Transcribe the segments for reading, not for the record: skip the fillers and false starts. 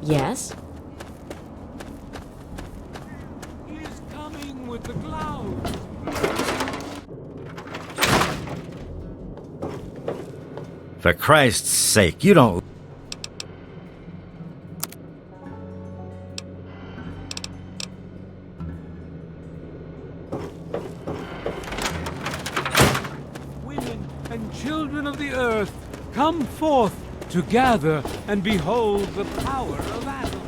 Yes? He's coming with the clouds. For Christ's sake, you don't... Women and children of the earth, come forth to gather and behold the power of Adam.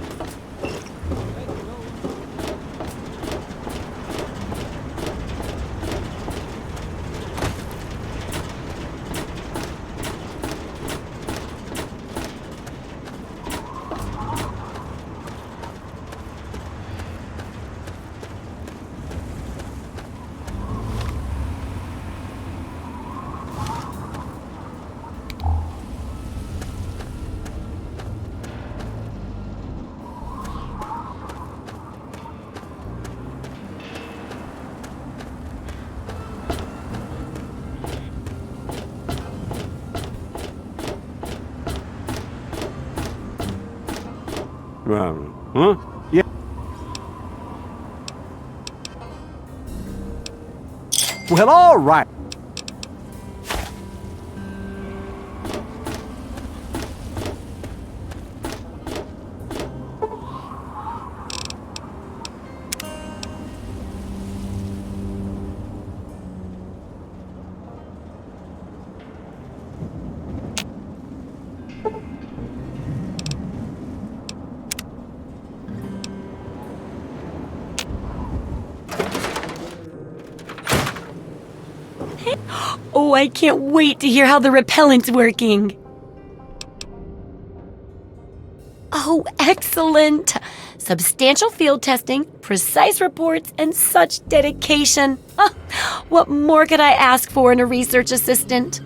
Huh? Yeah. Well, all right. Oh, I can't wait to hear how the repellent's working. Oh, excellent! Substantial field testing, precise reports, and such dedication. What more could I ask for in a research assistant?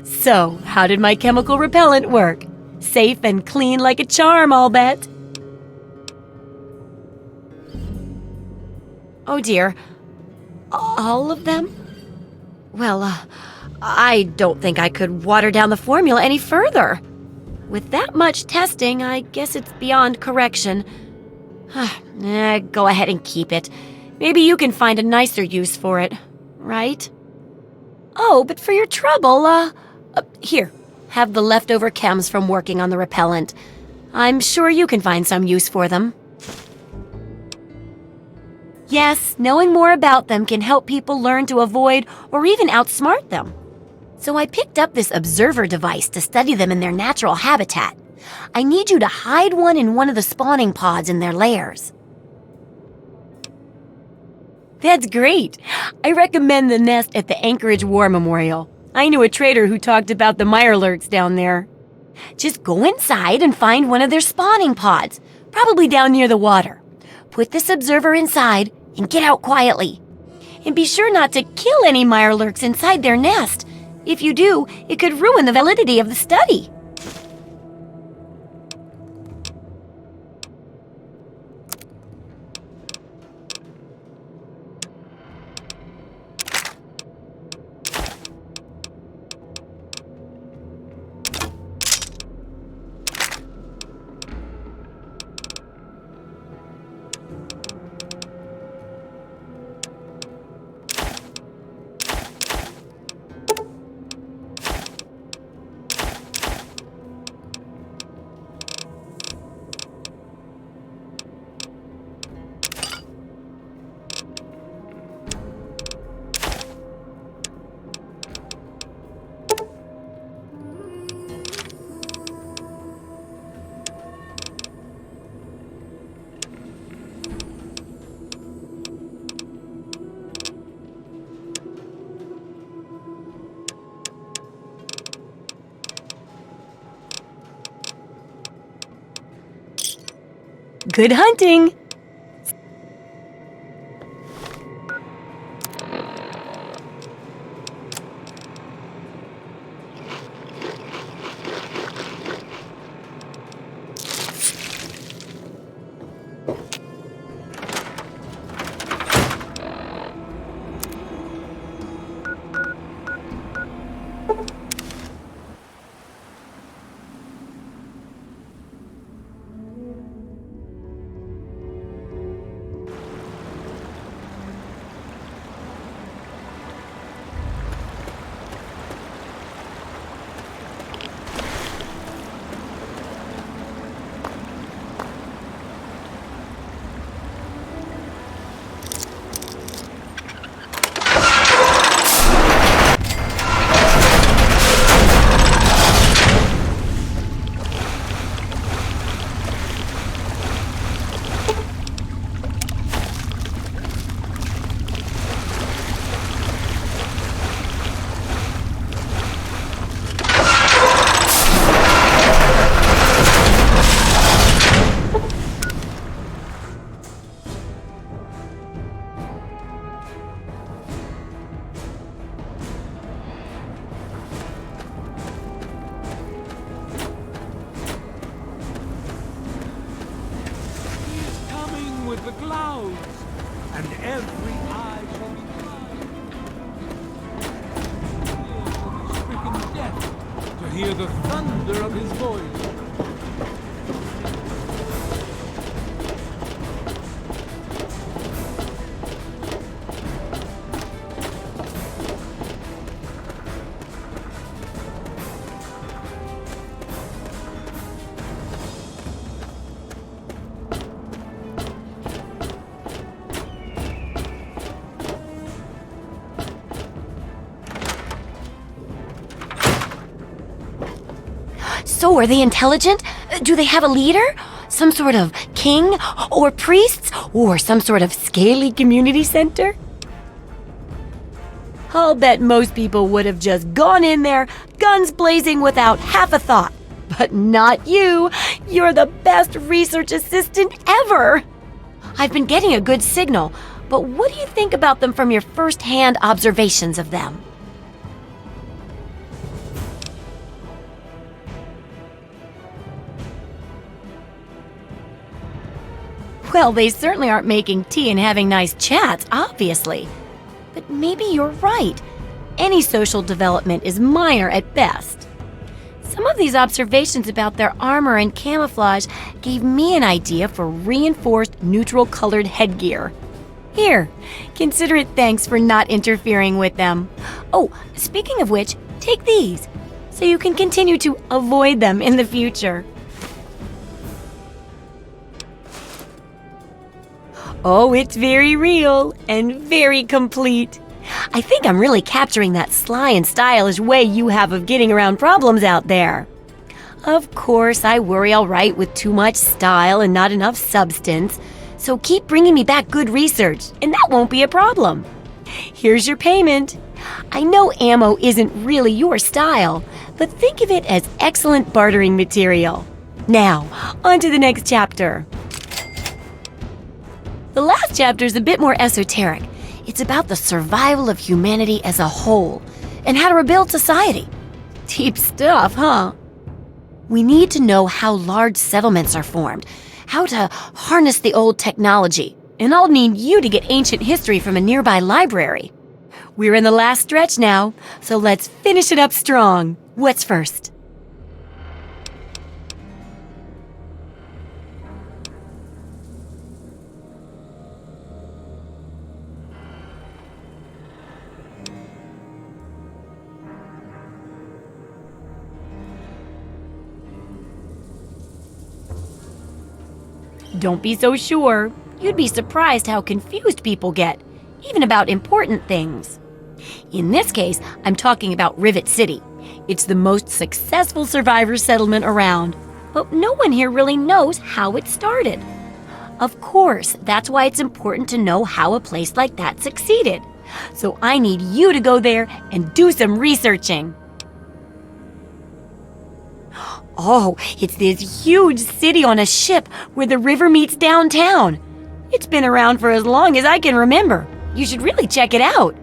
So, how did my chemical repellent work? Safe and clean like a charm, I'll bet. Oh dear. All of them? Well, I don't think I could water down the formula any further. With that much testing, I guess it's beyond correction. Go ahead and keep it. Maybe you can find a nicer use for it, right? Oh, but for your trouble, here, have the leftover chems from working on the repellent. I'm sure you can find some use for them. Yes, knowing more about them can help people learn to avoid or even outsmart them. So I picked up this observer device to study them in their natural habitat. I need you to hide one in one of the spawning pods in their lairs. That's great. I recommend the nest at the Anchorage War Memorial. I knew a trader who talked about the mirelurks down there. Just go inside and find one of their spawning pods, probably down near the water. Put this observer inside and get out quietly. And be sure not to kill any mirelurks inside their nest. If you do, it could ruin the validity of the study. Good hunting! clouds, and every eye shall be blind. Ears shall be stricken deaf to hear the thunder of his voice. So, are they intelligent? Do they have a leader? Some sort of king? Or priests? Or some sort of scaly community center? I'll bet most people would have just gone in there, guns blazing without half a thought. But not you. You're the best research assistant ever. I've been getting a good signal, but what do you think about them from your first-hand observations of them? Well, they certainly aren't making tea and having nice chats, obviously. But maybe you're right. Any social development is minor at best. Some of these observations about their armor and camouflage gave me an idea for reinforced neutral-colored headgear. Here, consider it thanks for not interfering with them. Oh, speaking of which, take these, so you can continue to avoid them in the future. Oh, it's very real and very complete. I think I'm really capturing that sly and stylish way you have of getting around problems out there. Of course, I worry I'll write with too much style and not enough substance, so keep bringing me back good research, and that won't be a problem. Here's your payment. I know ammo isn't really your style, but think of it as excellent bartering material. Now, on to the next chapter. The last chapter is a bit more esoteric. It's about the survival of humanity as a whole and how to rebuild society. Deep stuff, huh? We need to know how large settlements are formed, how to harness the old technology, and I'll need you to get ancient history from a nearby library. We're in the last stretch now, so let's finish it up strong. What's first? Don't be so sure. You'd be surprised how confused people get, even about important things. In this case, I'm talking about Rivet City. It's the most successful survivor settlement around, but no one here really knows how it started. Of course, that's why it's important to know how a place like that succeeded. So I need you to go there and do some researching. Oh, it's this huge city on a ship where the river meets downtown. It's been around for as long as I can remember. You should really check it out.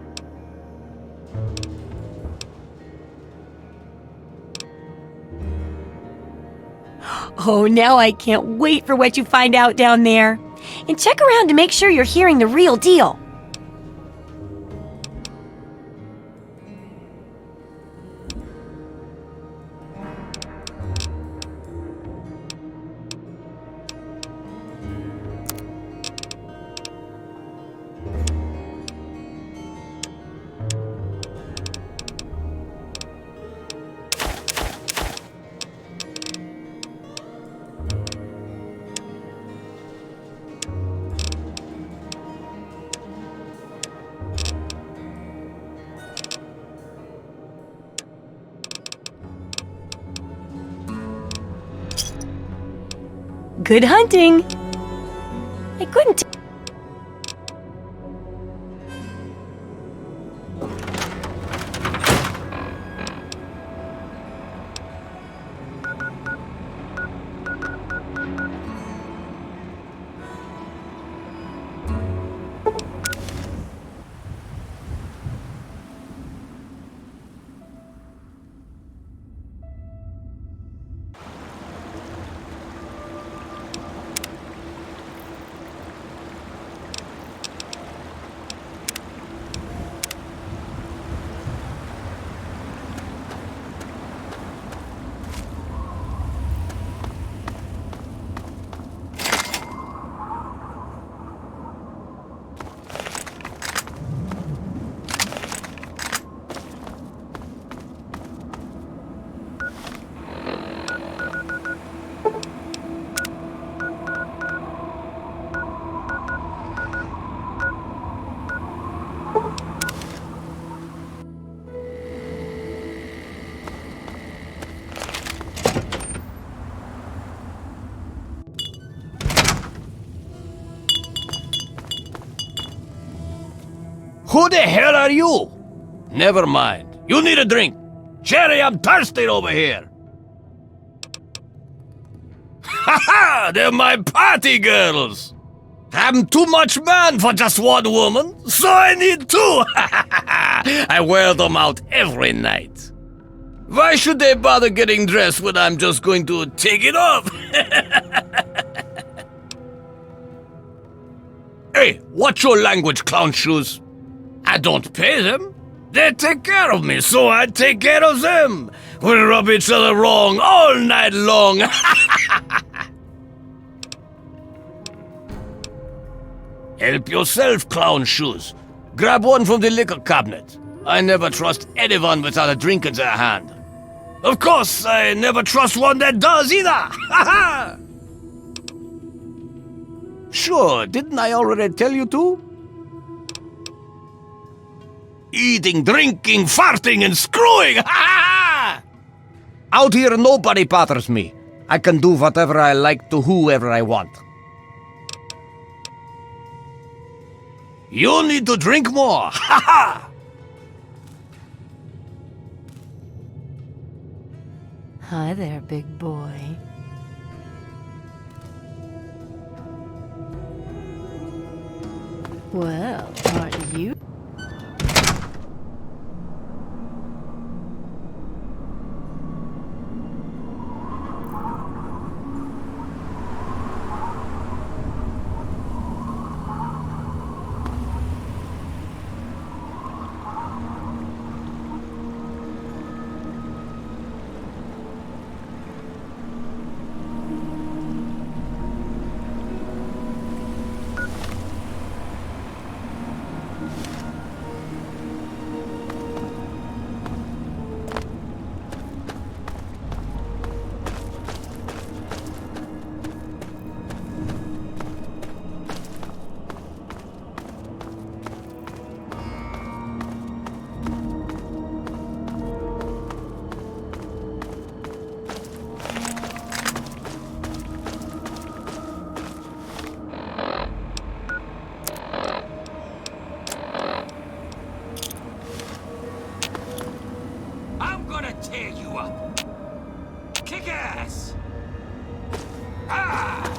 Oh, now I can't wait for what you find out down there. And check around to make sure you're hearing the real deal. Good hunting! I couldn't. Who the hell are you? Never mind. You need a drink. Jerry, I'm thirsty over here. Ha ha! They're my party girls. I'm too much man for just one woman, so I need two. I wear them out every night. Why should they bother getting dressed when I'm just going to take it off? Hey, watch your language, clown shoes. I don't pay them. They take care of me, so I take care of them. We rub each other wrong all night long. Help yourself, clown shoes. Grab one from the liquor cabinet. I never trust anyone without a drink in their hand. Of course, I never trust one that does either. Sure, didn't I already tell you to? Eating, drinking, farting, and screwing! Out here, nobody bothers me. I can do whatever I like to whoever I want. You need to drink more! Ha ha! Hi there, big boy. Well, aren't you? Tear you up. Kick ass. Ah!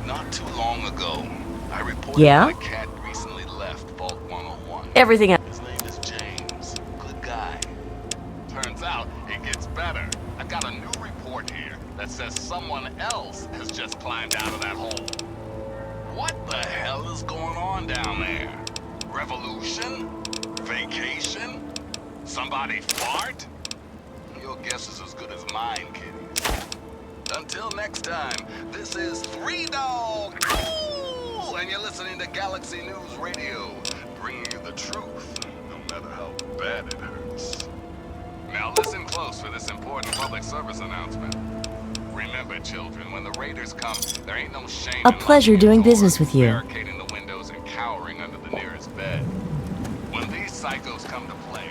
Not too long ago, I reported Yeah? my cat recently left. Everything else. His name is James. Good guy. Turns out it gets better. I got a new report here that says someone else has just climbed out of that hole. What the hell is going on down there? Revolution? Vacation? Somebody fart? Your guess is as good as mine, kiddies. Until next time, this is Three Dog, Ooh, and you're listening to Galaxy News Radio, bringing you the truth, no matter how bad it hurts. Now listen close for this important public service announcement. Remember, children, when the raiders come, there ain't no shame A in pleasure locking doing the doors, business with you. barricading the windows, and cowering under the nearest bed. When these psychos come to play,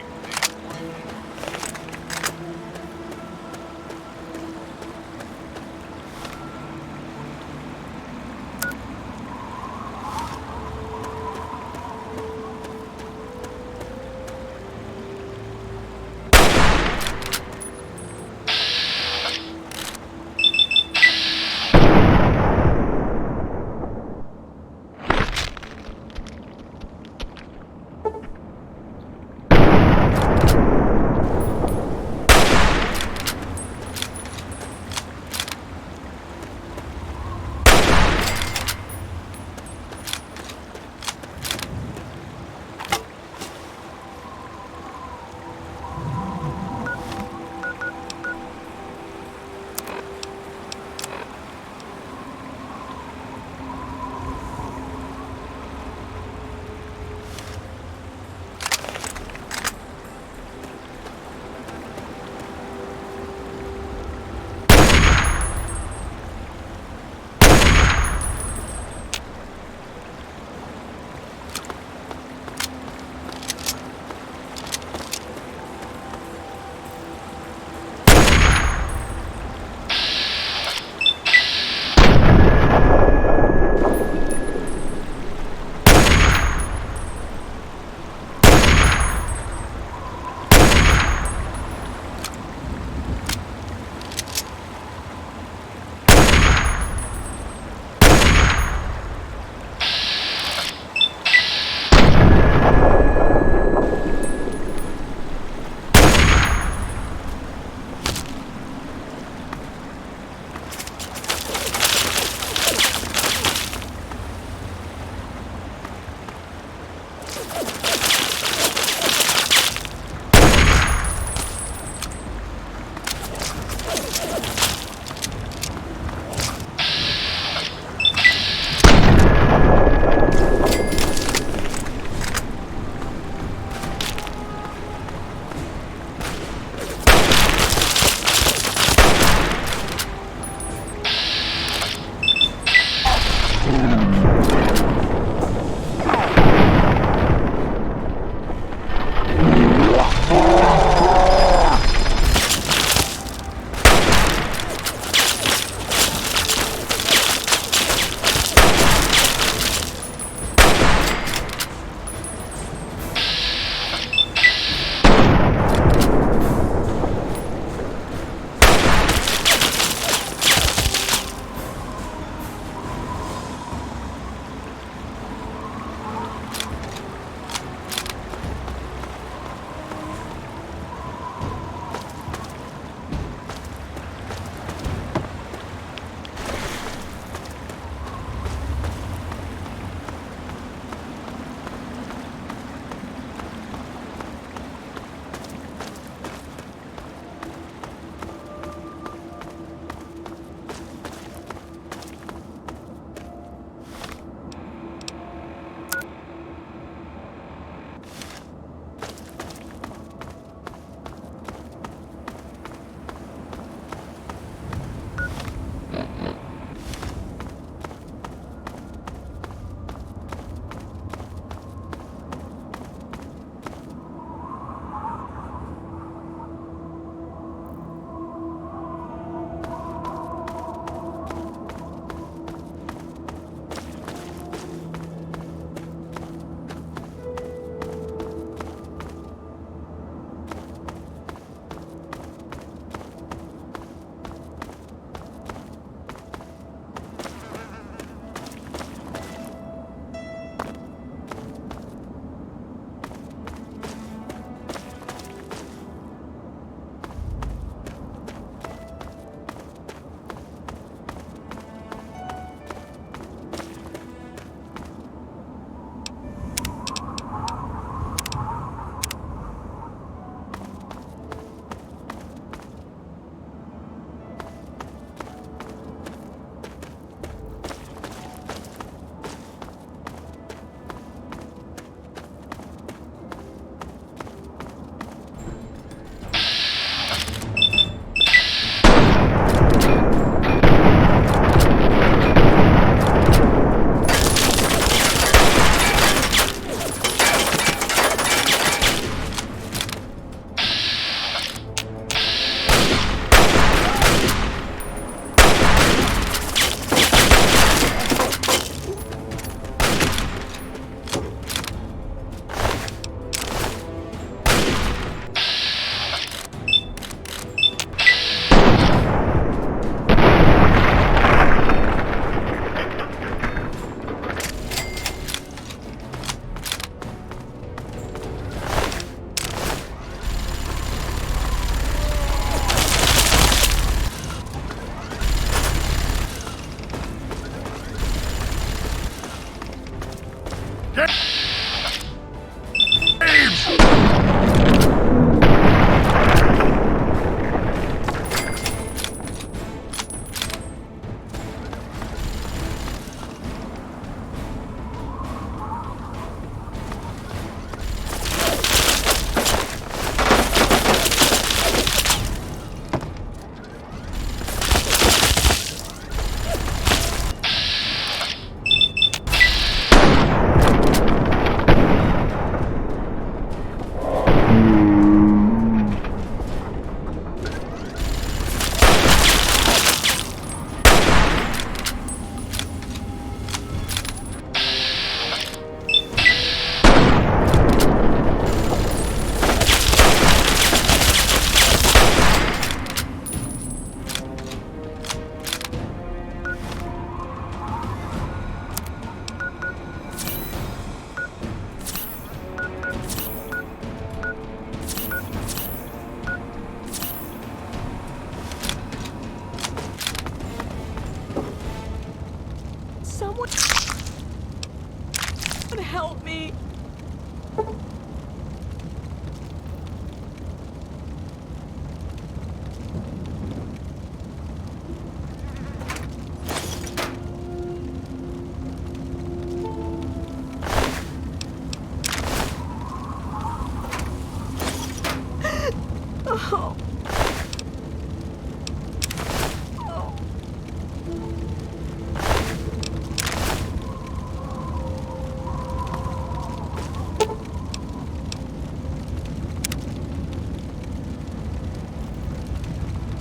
help me.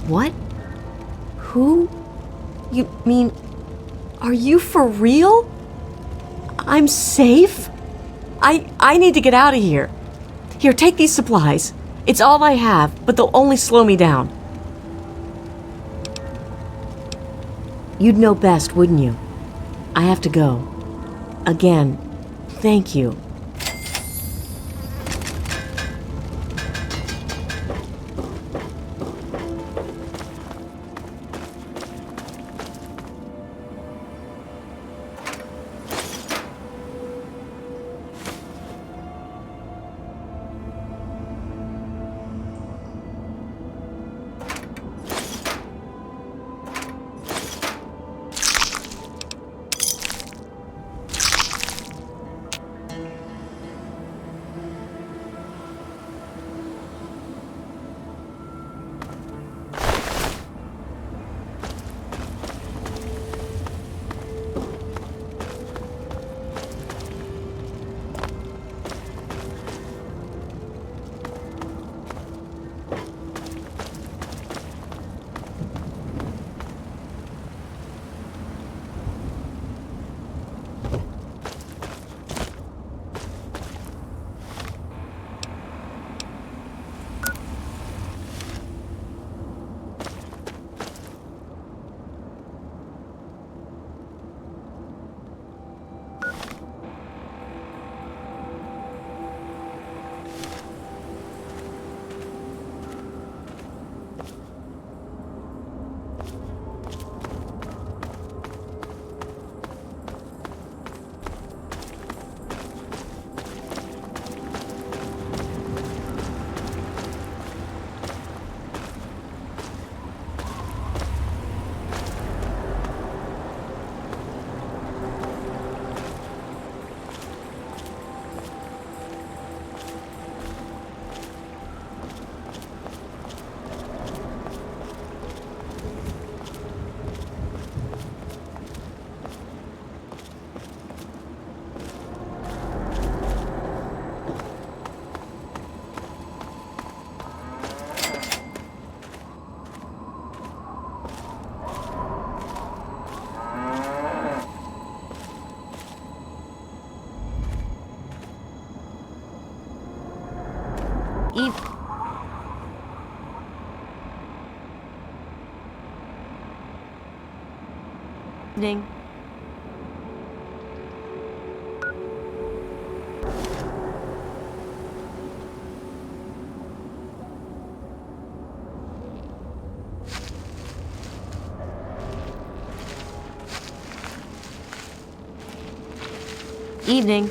What? Who? You mean, are you for real? I'm safe? I need to get out of here. Here, take these supplies. It's all I have, but they'll only slow me down. You'd know best, wouldn't you? I have to go. Again, thank you. Evening. Evening.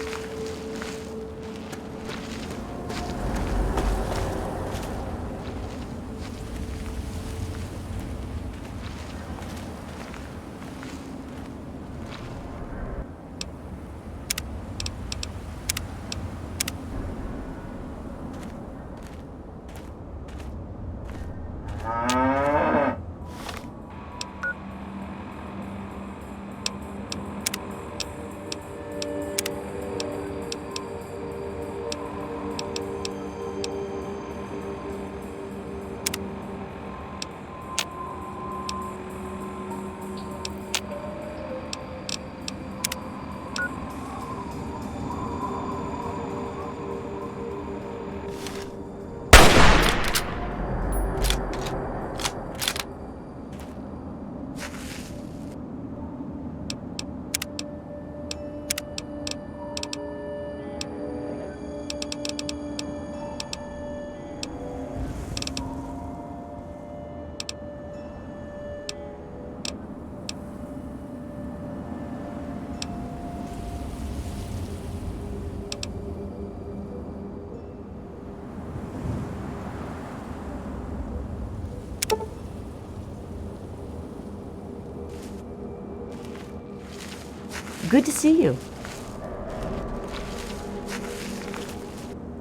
Good to see you.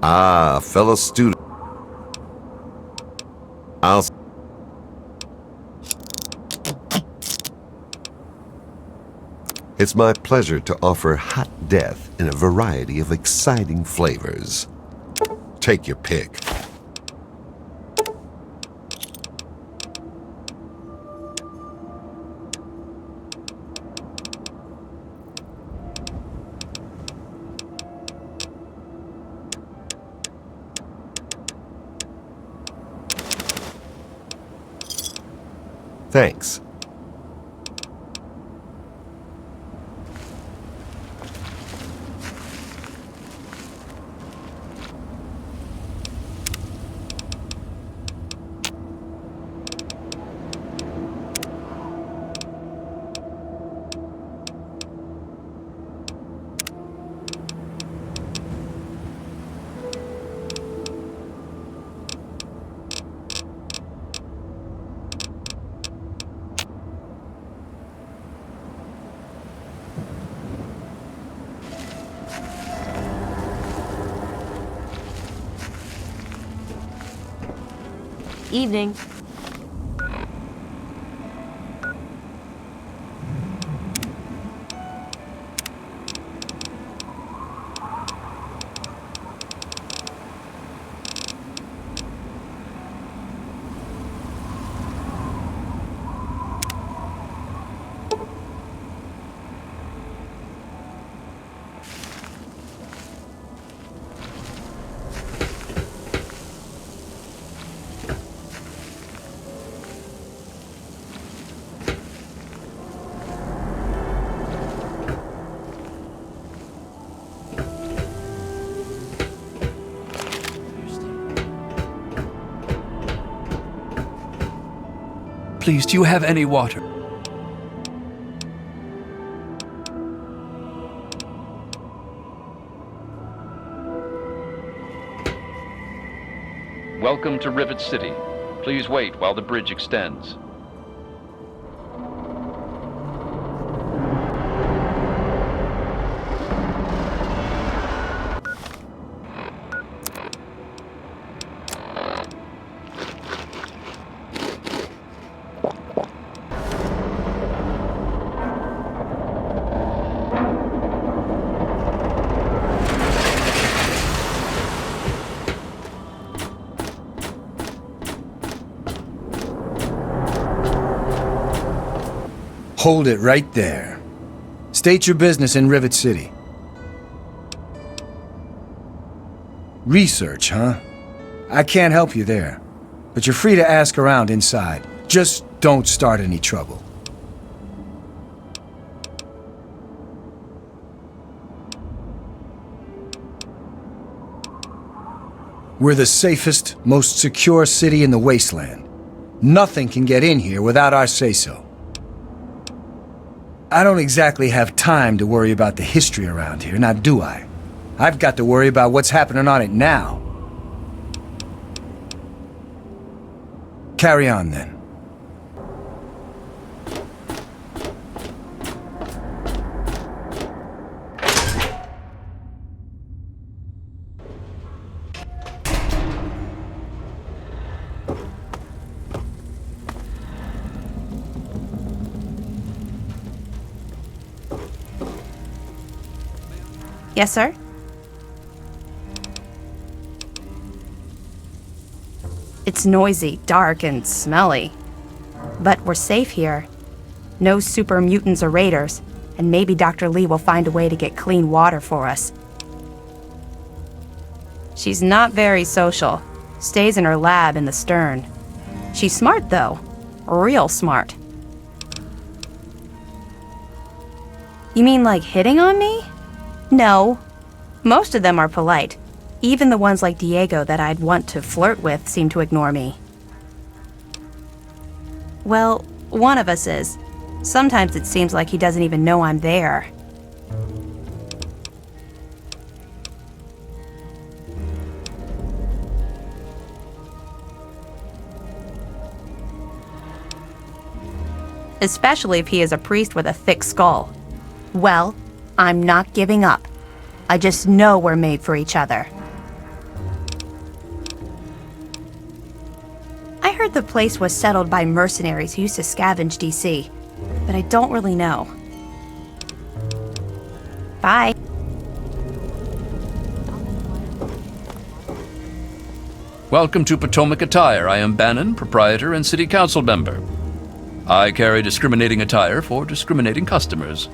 Ah, fellow student. It's my pleasure to offer hot death in a variety of exciting flavors. Take your pick. Thanks. Evening. Please, do you have any water? Welcome to Rivet City. Please wait while the bridge extends. Hold it right there. State your business in Rivet City. Research, huh? I can't help you there, but you're free to ask around inside. Just don't start any trouble. We're the safest, most secure city in the wasteland. Nothing can get in here without our say-so. I don't exactly have time to worry about the history around here, now do I? I've got to worry about what's happening on it now. Carry on then. Yes, sir? It's noisy, dark, and smelly. But we're safe here. No super mutants or raiders, and maybe Dr. Lee will find a way to get clean water for us. She's not very social. Stays in her lab in the stern. She's smart, though. Real smart. You mean like hitting on me? No. Most of them are polite. Even the ones like Diego that I'd want to flirt with seem to ignore me. Well, one of us is. Sometimes it seems like he doesn't even know I'm there. Especially if he is a priest with a thick skull. Well, I'm not giving up. I just know we're made for each other. I heard the place was settled by mercenaries who used to scavenge DC, but I don't really know. Bye. Welcome to Potomac Attire. I am Bannon, proprietor and city council member. I carry discriminating attire for discriminating customers.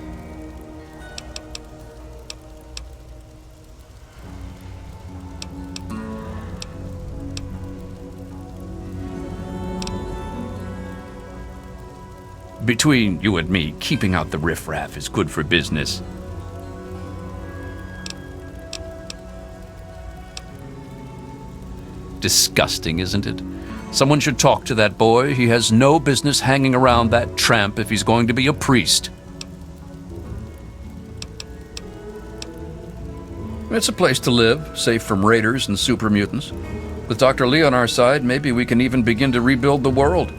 Between you and me, keeping out the riffraff is good for business. Disgusting, isn't it? Someone should talk to that boy. He has no business hanging around that tramp if he's going to be a priest. It's a place to live, safe from raiders and super mutants. With Dr. Lee on our side, maybe we can even begin to rebuild the world.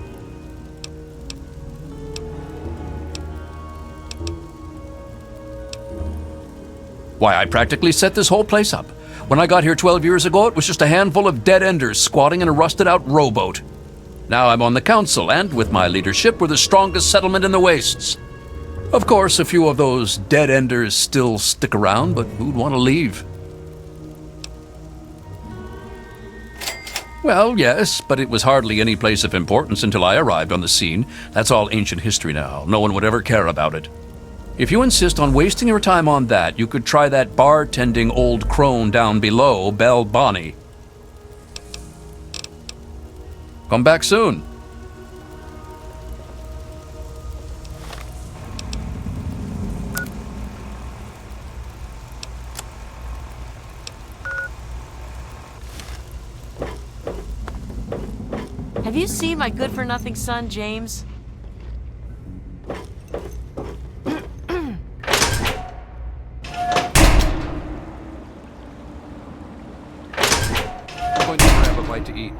Why, I practically set this whole place up. When I got here 12 years ago, it was just a handful of dead-enders squatting in a rusted-out rowboat. Now I'm on the council, and with my leadership, we're the strongest settlement in the wastes. Of course, a few of those dead-enders still stick around, but who'd want to leave? Well, yes, but it was hardly any place of importance until I arrived on the scene. That's all ancient history now. No one would ever care about it. If you insist on wasting your time on that, you could try that bartending old crone down below, Belle Bonnie. Come back soon. Have you seen my good-for-nothing son, James? I'm going to grab a bite to eat.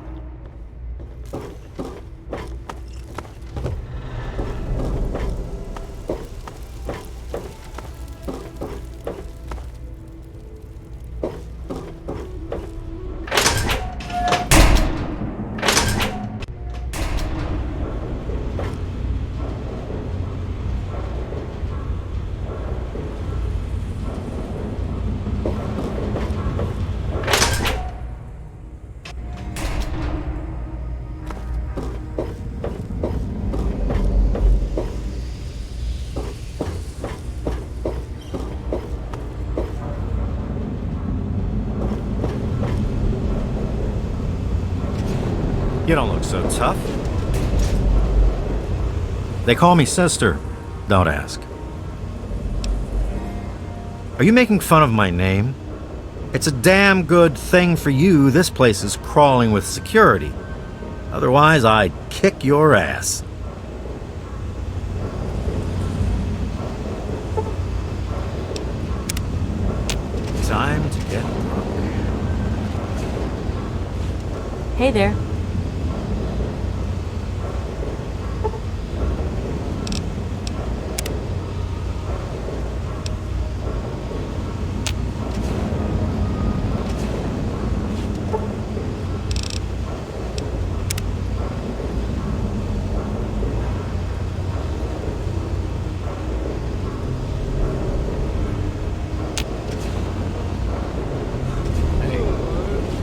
You don't look so tough. They call me sister. Don't ask. Are you making fun of my name? It's a damn good thing for you this place is crawling with security. Otherwise, I'd kick your ass. Time to get drunk. Hey there.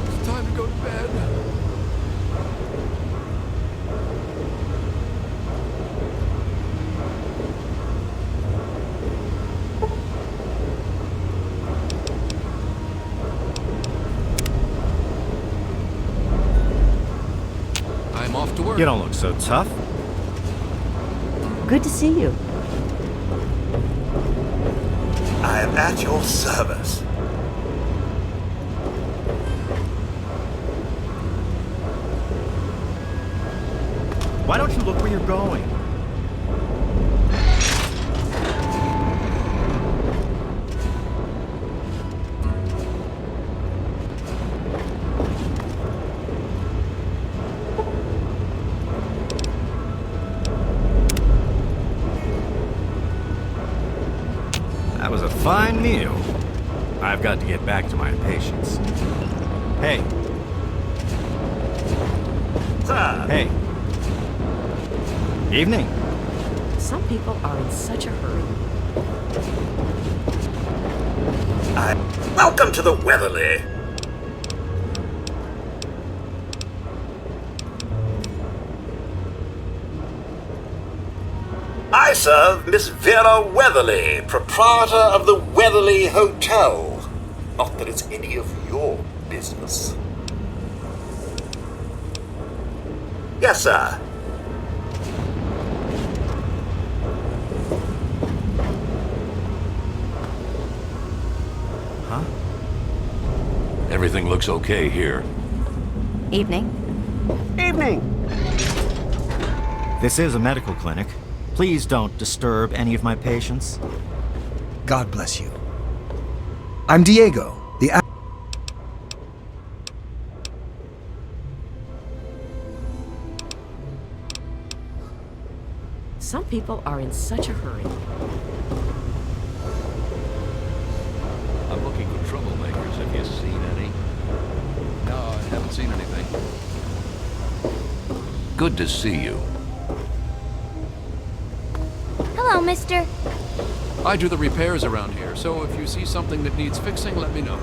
It's time to go to bed. I'm off to work. You don't look so tough. Good to see you. I am at your service. Why don't you look where you're going? That was a fine meal. I've got to get back to my patients. Hey. Sir! Hey. Evening. Some people are in such a hurry. Welcome to the Weatherly. I serve Miss Vera Weatherly, proprietor of the Weatherly Hotel. Not that it's any of your business. Yes, sir. Huh? Everything looks okay here. Evening. Evening. This is a medical clinic. Please don't disturb any of my patients. God bless you. I'm Diego, the Some people are in such a hurry. I'm looking for troublemakers. Have you seen any? No, I haven't seen anything. Good to see you. Hello, mister. I do the repairs around here, so if you see something that needs fixing, let me know.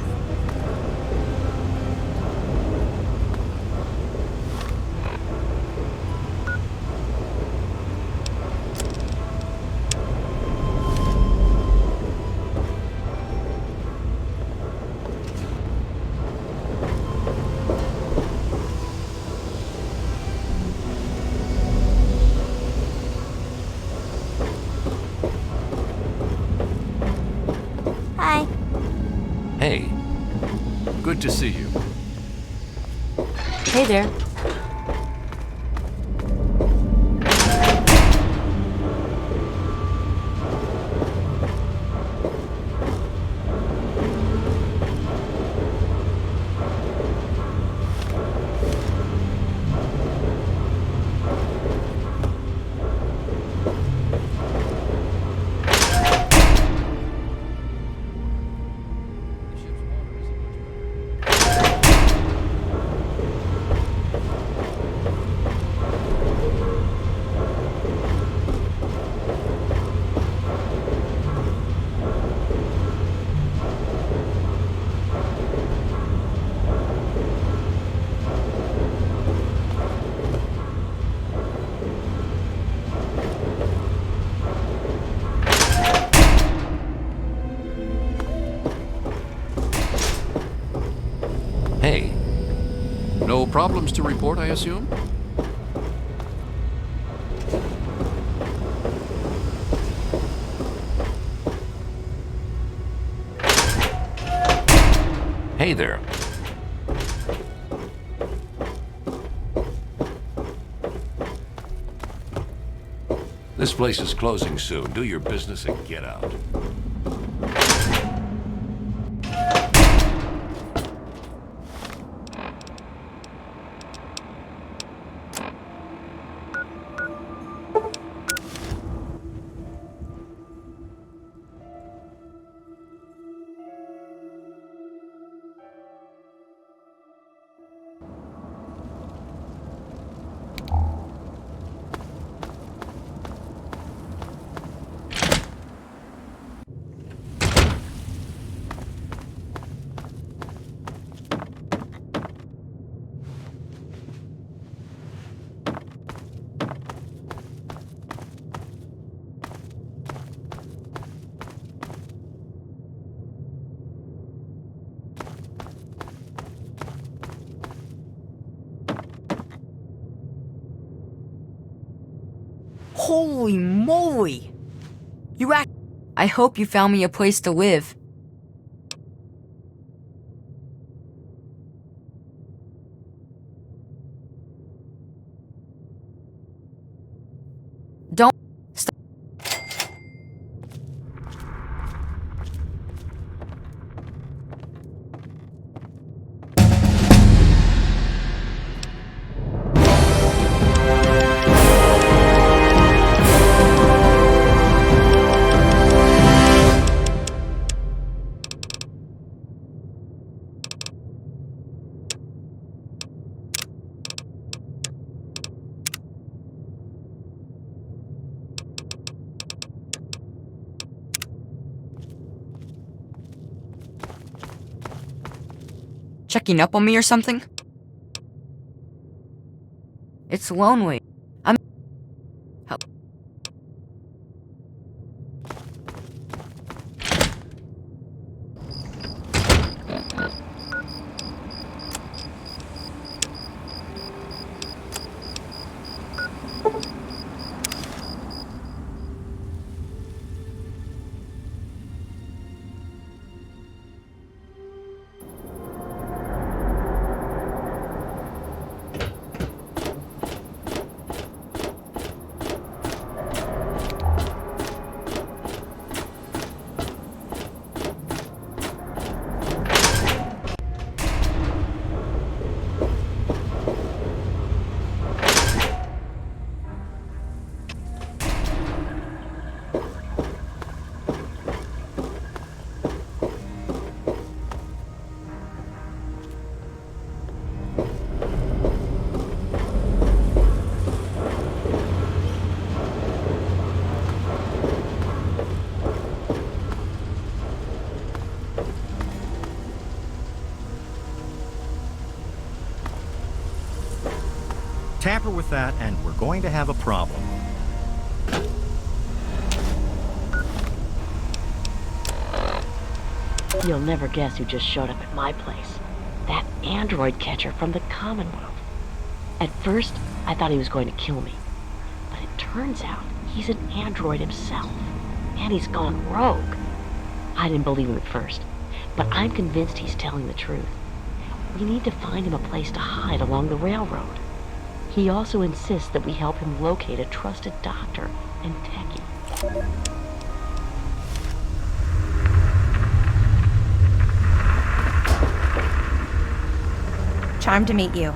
Hi. Hey, Good to see you. Hey there. hey, No problems to report, I assume? hey there. This place is closing soon. Do your business and get out. Holy moly! I hope you found me a place to live. Don't stop. Checking up on me or something? It's lonely. Help. Tamper with that, and we're going to have a problem. You'll never guess who just showed up at my place. That android catcher from the Commonwealth. At first, I thought he was going to kill me. But it turns out he's an android himself. And he's gone rogue. I didn't believe him at first, but I'm convinced he's telling the truth. We need to find him a place to hide along the railroad. He also insists that we help him locate a trusted doctor and techie. Charmed to meet you.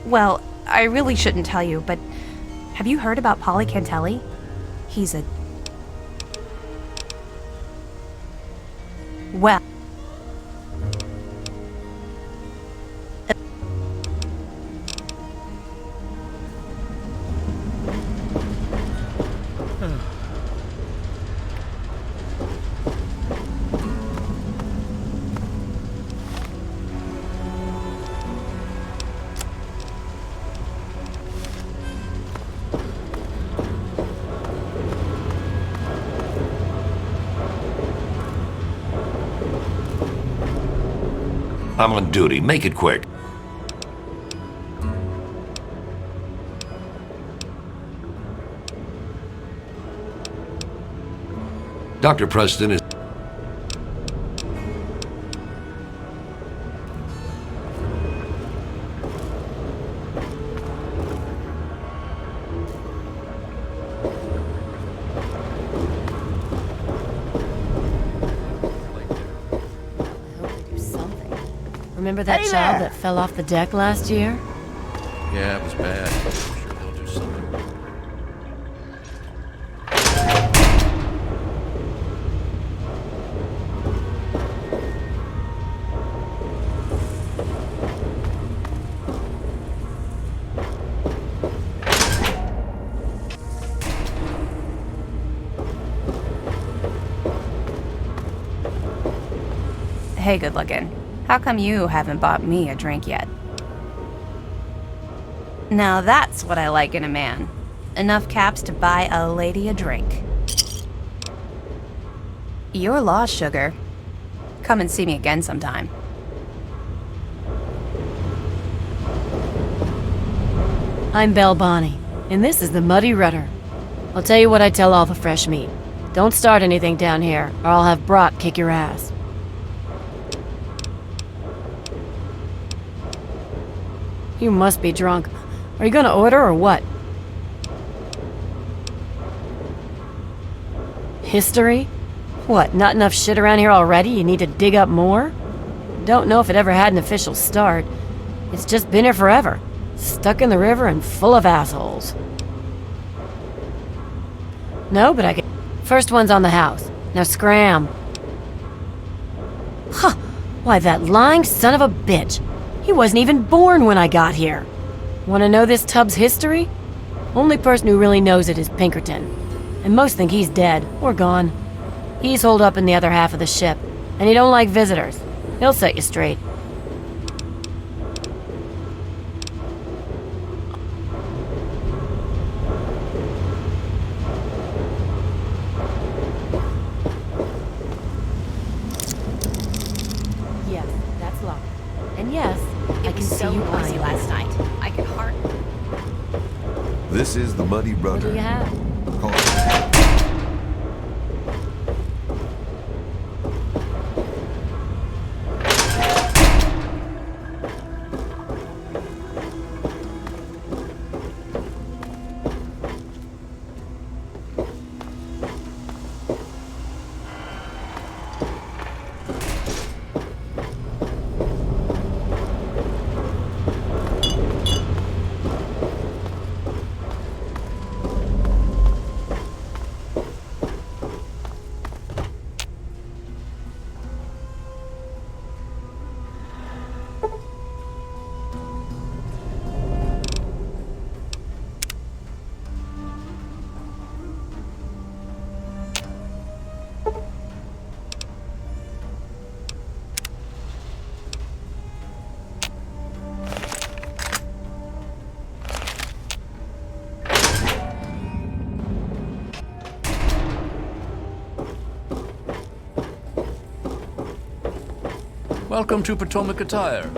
Well, I really shouldn't tell you, but have you heard about Polly Cantelli? He's a... Well... I'm on duty. Make it quick. Dr. Preston is... Remember that child that fell off the deck last year? Yeah, it was bad. I'm sure they'll do something. Hey, good looking. How come you haven't bought me a drink yet? Now that's what I like in a man. Enough caps to buy a lady a drink. You're lost, sugar. Come and see me again sometime. I'm Belle Bonnie, and this is the Muddy Rudder. I'll tell you what I tell all the fresh meat. Don't start anything down here, or I'll have Brock kick your ass. You must be drunk. Are you gonna order or what? History? What, not enough shit around here already? You need to dig up more? Don't know if it ever had an official start. It's just been here forever. Stuck in the river and full of assholes. No, but I can... First one's on the house. Now scram. Huh. Why, that lying son of a bitch. He wasn't even born when I got here. Want to know this tub's history? Only person who really knows it is Pinkerton. and most think he's dead or gone. He's holed up in the other half of the ship, and he don't like visitors. He'll set you straight. Yes, that's luck. And yes, I can see you noisy crying. last night. I could hardly. This is the Muddy What do Rudder. you have? Welcome to Potomac Attire.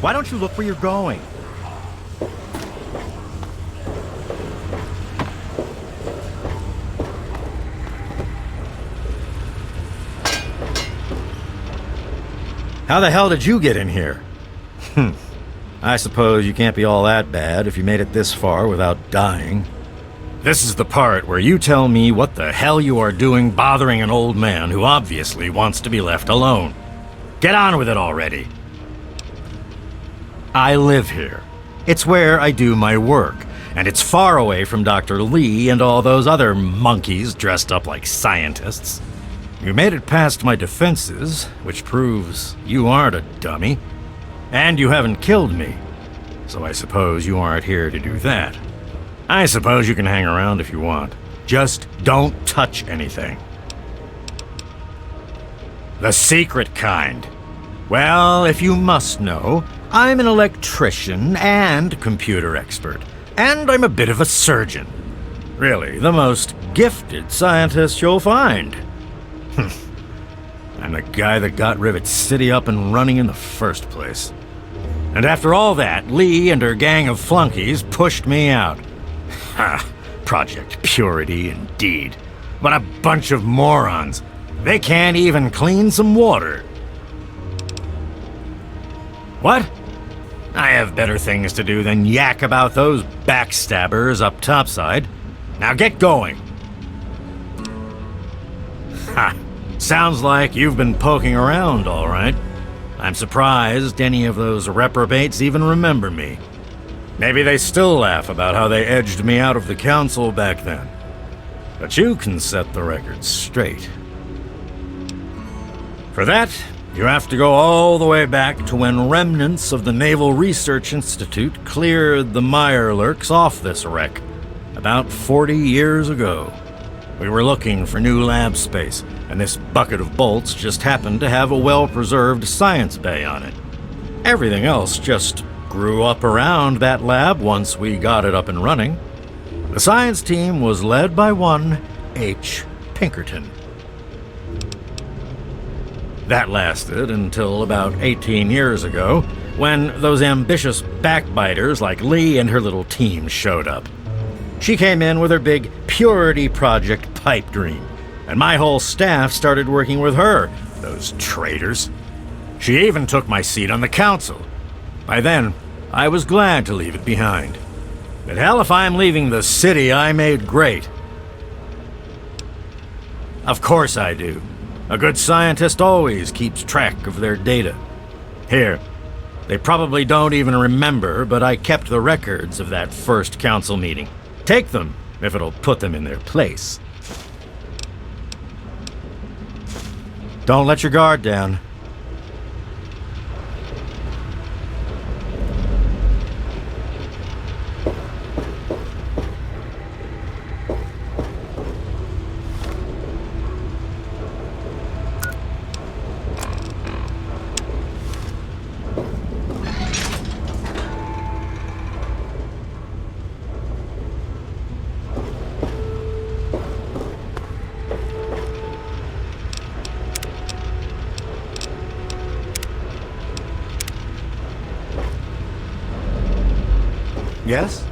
Why don't you look where you're going? How the hell did you get in here? I suppose you can't be all that bad if you made it this far without dying. This is the part where you tell me what the hell you are doing bothering an old man who obviously wants to be left alone. Get on with it already. I live here. It's where I do my work, and it's far away from Dr. Lee and all those other monkeys dressed up like scientists. You made it past my defenses, which proves you aren't a dummy. And you haven't killed me, so I suppose you aren't here to do that. I suppose you can hang around if you want. Just don't touch anything. The secret kind. Well, if you must know, I'm an electrician and computer expert, and I'm a bit of a surgeon. Really, the most gifted scientist you'll find. I'm the guy that got Rivet City up and running in the first place. And after all that, Lee and her gang of flunkies pushed me out. Ha! Project Purity, indeed. What a bunch of morons. They can't even clean some water. What? I have better things to do than yak about those backstabbers up topside. Now get going. Ha! Sounds like you've been poking around, all right. I'm surprised any of those reprobates even remember me. Maybe they still laugh about how they edged me out of the council back then. But you can set the record straight. For that, you have to go all the way back to when remnants of the Naval Research Institute cleared the Mirelurks off this wreck, about 40 years ago. We were looking for new lab space, and this bucket of bolts just happened to have a well-preserved science bay on it. Everything else just grew up around that lab once we got it up and running. The science team was led by one H. Pinkerton. That lasted until about 18 years ago, when those ambitious backbiters like Lee and her little team showed up. She came in with her big Purity Project pipe dream, and my whole staff started working with her, those traitors. She even took my seat on the council. By then, I was glad to leave it behind. But hell if I'm leaving the city I made great. Of course I do. A good scientist always keeps track of their data. Here, they probably don't even remember, but I kept the records of that first council meeting. Take them, if it'll put them in their place. Don't let your guard down. Yes?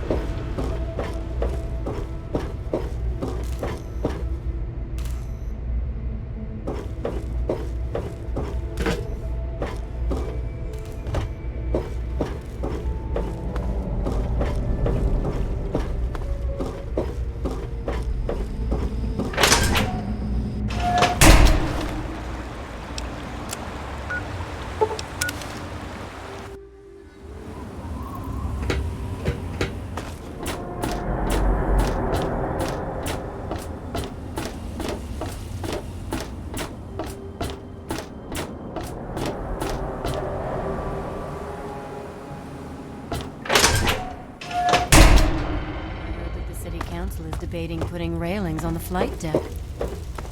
Debating putting railings on the flight deck.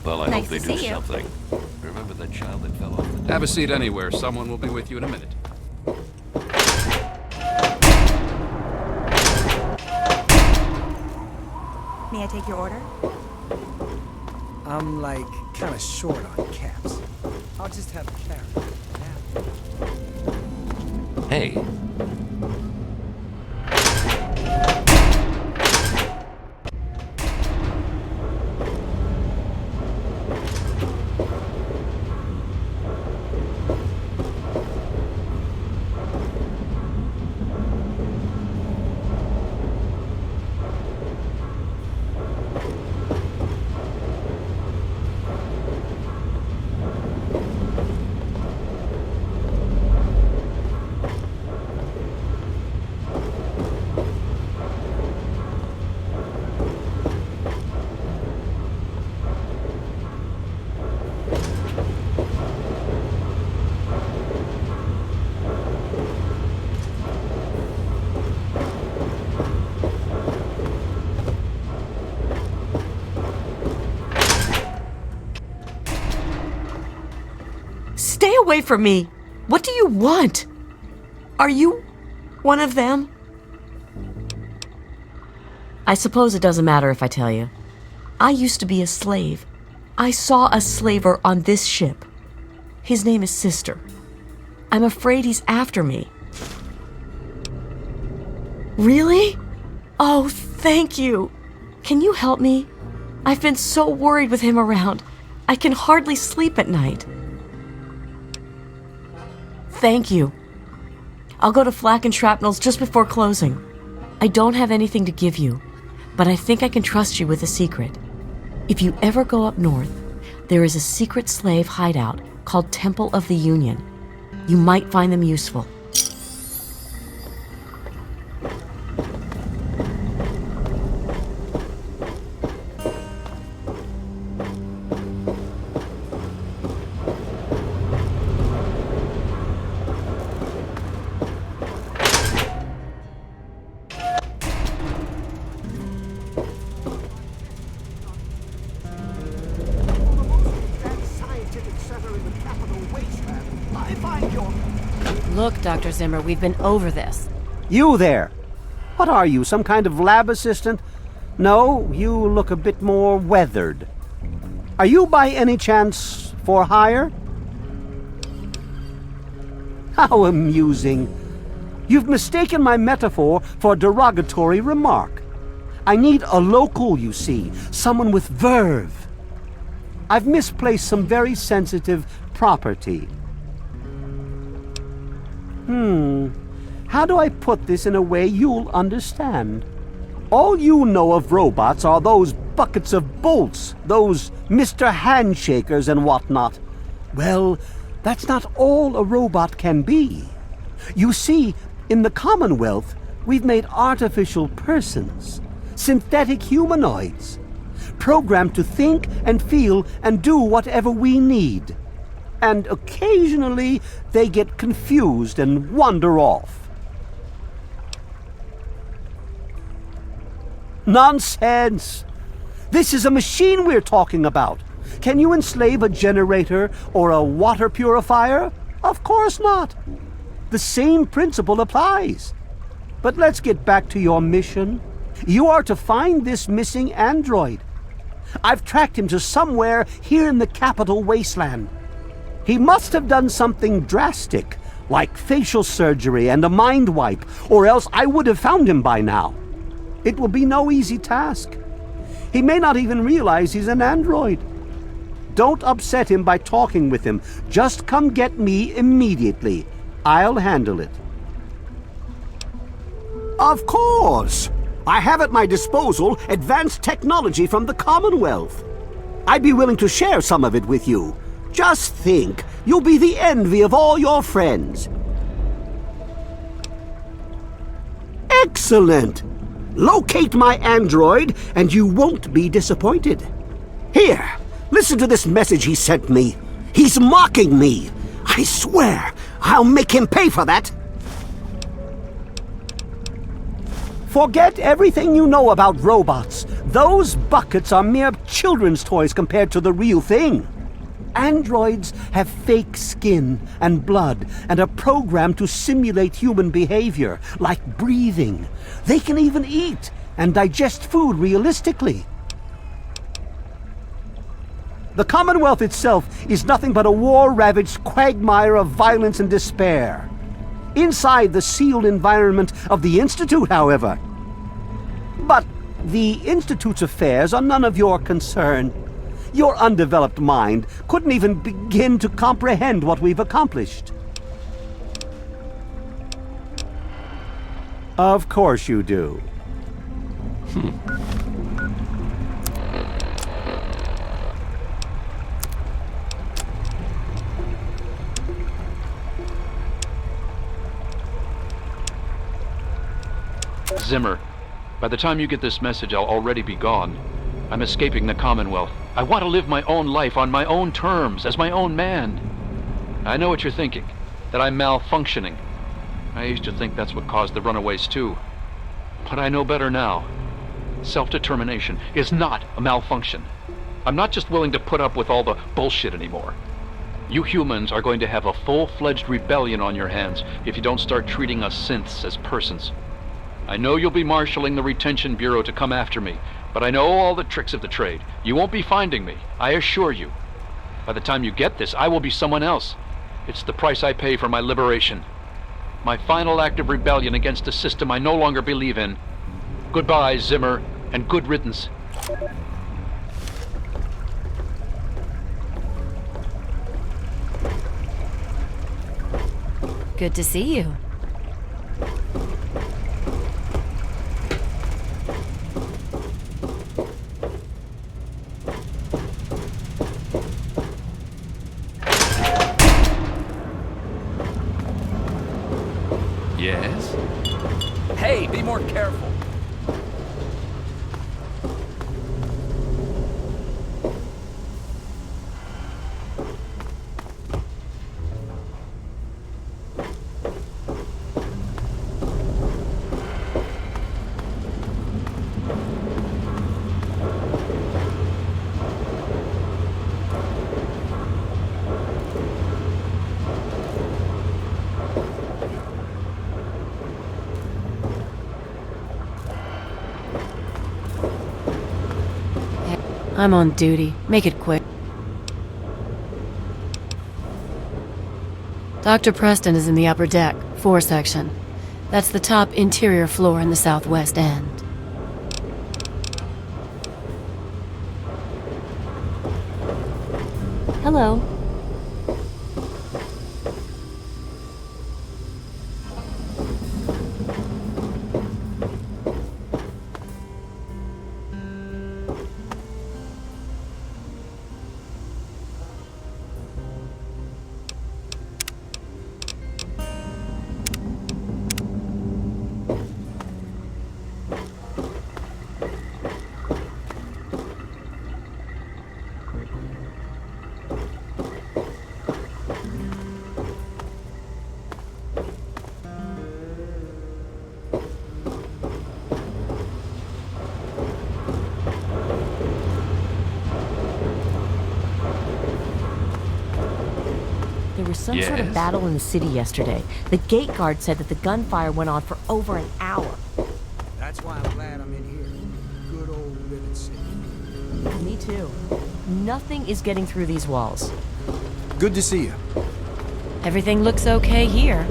Well, I Nice hope they to do see you. something. Remember that child that fell off the... Have a seat anywhere. Someone will be with you in a minute. May I take your order? I'm like kind of short on caps. I'll just have a carrot. Hey, Stay away from me! What do you want? Are you one of them? I suppose it doesn't matter if I tell you. I used to be a slave. I saw a slaver on this ship. His name is Sister. I'm afraid he's after me. Really? Oh, thank you. Can you help me? I've been so worried with him around. I can hardly sleep at night. Thank you. I'll go to Flak and Shrapnel's just before closing. I don't have anything to give you, but I think I can trust you with a secret. If you ever go up north, there is a secret slave hideout called Temple of the Union. You might find them useful. Look, Dr. Zimmer, we've been over this. You there! What are you, some kind of lab assistant? No, you look a bit more weathered. Are you by any chance for hire? How amusing. You've mistaken my metaphor for a derogatory remark. I need a local, you see, someone with verve. I've misplaced some very sensitive property. How do I put this in a way you'll understand? All you know of robots are those buckets of bolts, those Mr. Handshakers and whatnot. Well, that's not all a robot can be. You see, in the Commonwealth, we've made artificial persons, synthetic humanoids, programmed to think and feel and do whatever we need. And occasionally they get confused and wander off. Nonsense! This is a machine we're talking about. Can you enslave a generator or a water purifier? Of course not. The same principle applies. But let's get back to your mission. You are to find this missing android. I've tracked him to somewhere here in the capital wasteland. He must have done something drastic, like facial surgery and a mind wipe, or else I would have found him by now. It will be no easy task. He may not even realize he's an android. Don't upset him by talking with him. Just come get me immediately. I'll handle it. Of course! I have at my disposal advanced technology from the Commonwealth. I'd be willing to share some of it with you. Just think, you'll be the envy of all your friends. Excellent! Locate my android, and you won't be disappointed. Here, listen to this message he sent me. He's mocking me. I swear, I'll make him pay for that. Forget everything you know about robots. Those buckets are mere children's toys compared to the real thing. Androids have fake skin and blood and are programmed to simulate human behavior, like breathing. They can even eat and digest food realistically. The Commonwealth itself is nothing but a war-ravaged quagmire of violence and despair. inside the sealed environment of the Institute, however. But the Institute's affairs are none of your concern. Your undeveloped mind couldn't even begin to comprehend what we've accomplished. Of course you do. Zimmer, by the time you get this message, I'll already be gone. I'm escaping the Commonwealth. I want to live my own life on my own terms, as my own man. I know what you're thinking, that I'm malfunctioning. I used to think that's what caused the runaways too. But I know better now. Self-determination is not a malfunction. I'm not just willing to put up with all the bullshit anymore. You humans are going to have a full-fledged rebellion on your hands if you don't start treating us synths as persons. I know you'll be marshaling the Retention Bureau to come after me, but I know all the tricks of the trade. You won't be finding me, I assure you. By the time you get this, I will be someone else. It's the price I pay for my liberation. My final act of rebellion against a system I no longer believe in. Goodbye, Zimmer, and good riddance. Good to see you. Yes? Hey, be more careful. I'm on duty. Make it quick. Dr. Preston is in the upper deck, 4 section. That's the top interior floor in the southwest end. Hello. There was some sort of battle in the city yesterday. The gate guard said that the gunfire went on for over an hour. That's why I'm glad I'm in here. Good old Rivet City. Me too. Nothing is getting through these walls. Good to see you. Everything looks okay here.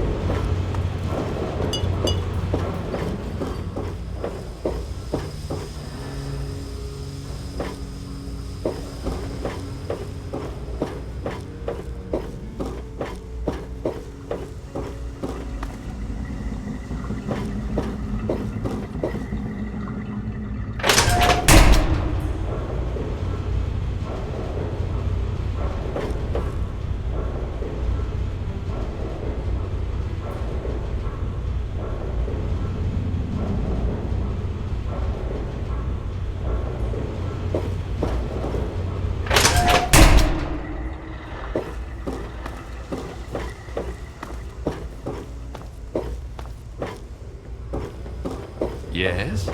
Yes?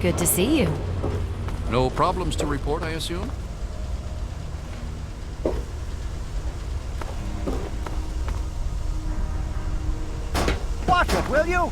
Good to see you. No problems to report, I assume? Watch it, will you?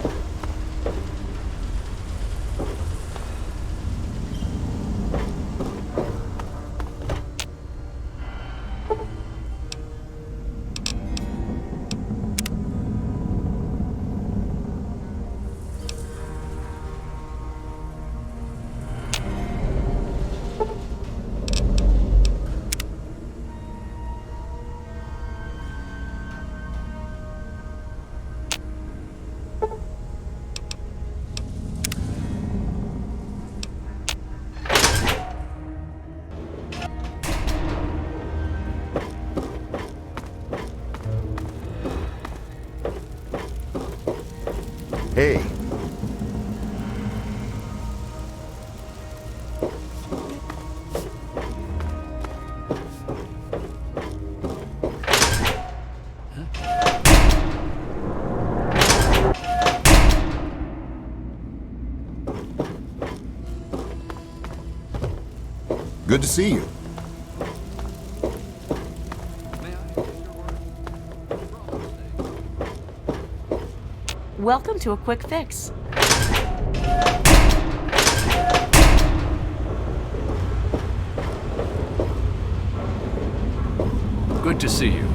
Hey, good to see you. Welcome to a quick fix. Good to see you.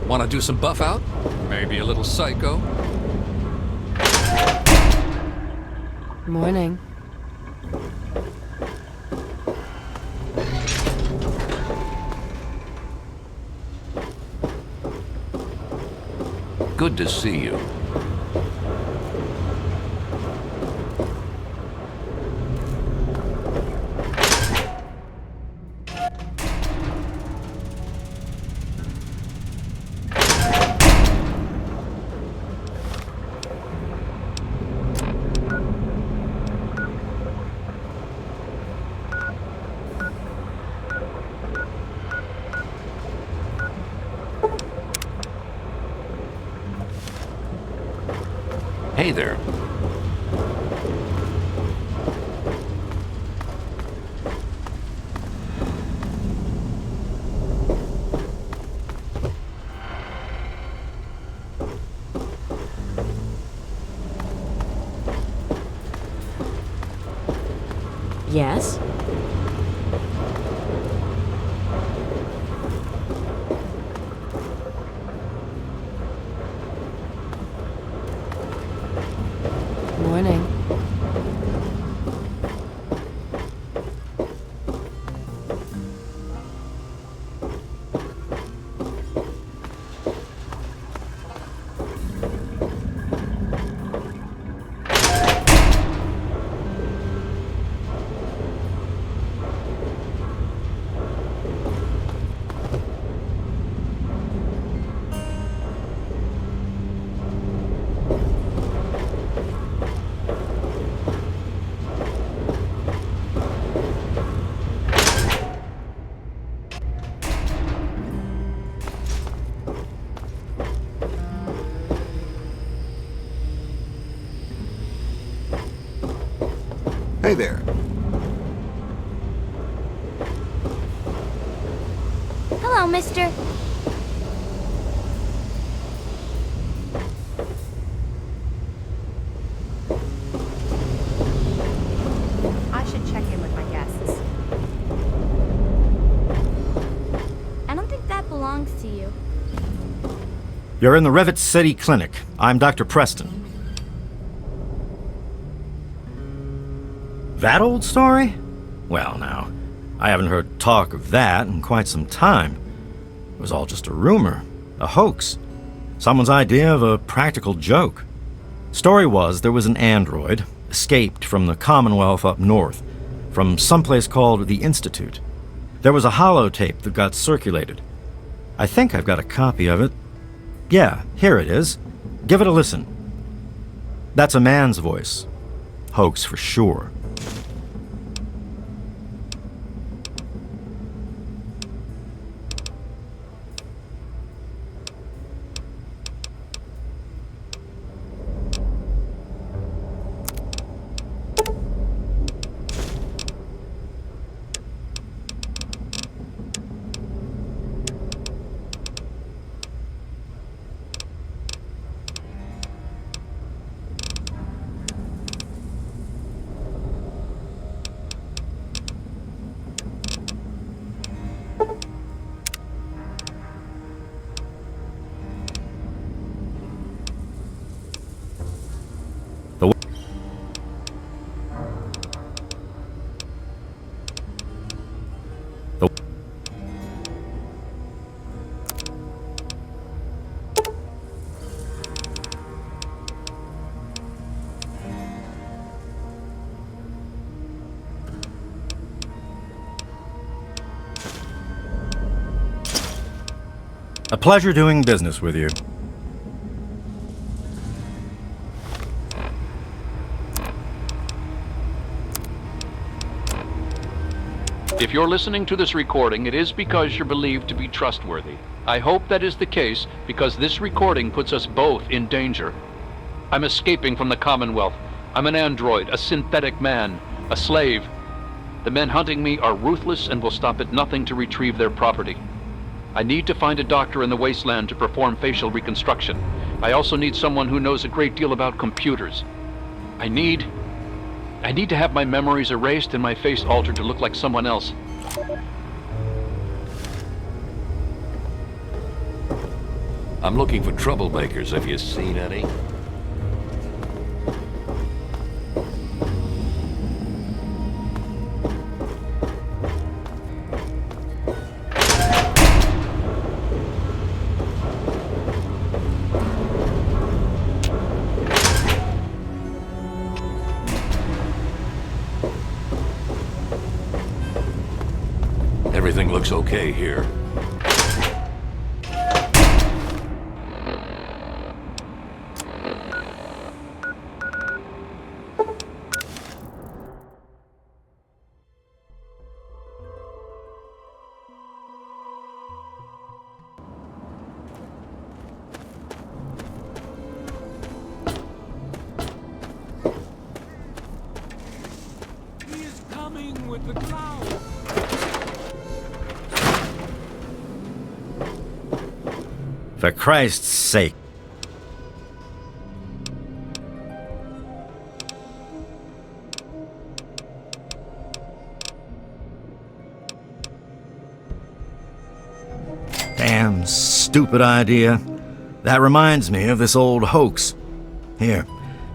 Want to do some buff out? Maybe a little psycho? Morning. Good to see you. Hey there. Yes? Morning. Hey there. Hello, mister. I should check in with my guests. I don't think that belongs to you. You're in the Rivet City Clinic. I'm Dr. Preston. That old story? Well, now, I haven't heard talk of that in quite some time. It was all just a rumor, a hoax, someone's idea of a practical joke. Story was there was an android, escaped from the Commonwealth up north, from someplace called the Institute. There was a holotape that got circulated. I think I've got a copy of it. Yeah, here it is. Give it a listen. That's a man's voice. Hoax for sure. A pleasure doing business with you. If you're listening to this recording, it is because you're believed to be trustworthy. I hope that is the case because this recording puts us both in danger. I'm escaping from the Commonwealth. I'm an android, a synthetic man, a slave. The men hunting me are ruthless and will stop at nothing to retrieve their property. I need to find a doctor in the wasteland to perform facial reconstruction. I also need someone who knows a great deal about computers. I need to have my memories erased and my face altered to look like someone else. I'm looking for troublemakers. Have you seen any? Everything looks okay here. He is coming with the clouds. For Christ's sake. Damn stupid idea. That reminds me of this old hoax. Here,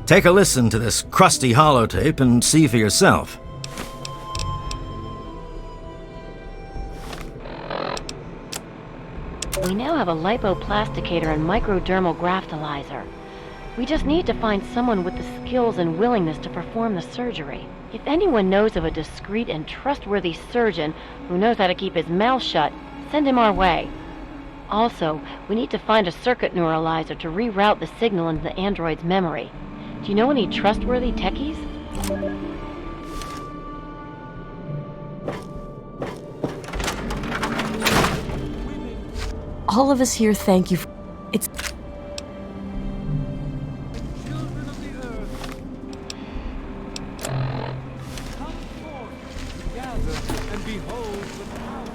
take a listen to this crusty holotape and see for yourself. We now have a lipoplasticator and microdermal graftalizer. We just need to find someone with the skills and willingness to perform the surgery. If anyone knows of a discreet and trustworthy surgeon who knows how to keep his mouth shut, send him our way. Also, we need to find a circuit neuralizer to reroute the signal into the android's memory. Do you know any trustworthy techies? All of us here thank you. It's... Children of the earth, come forth together and behold the power.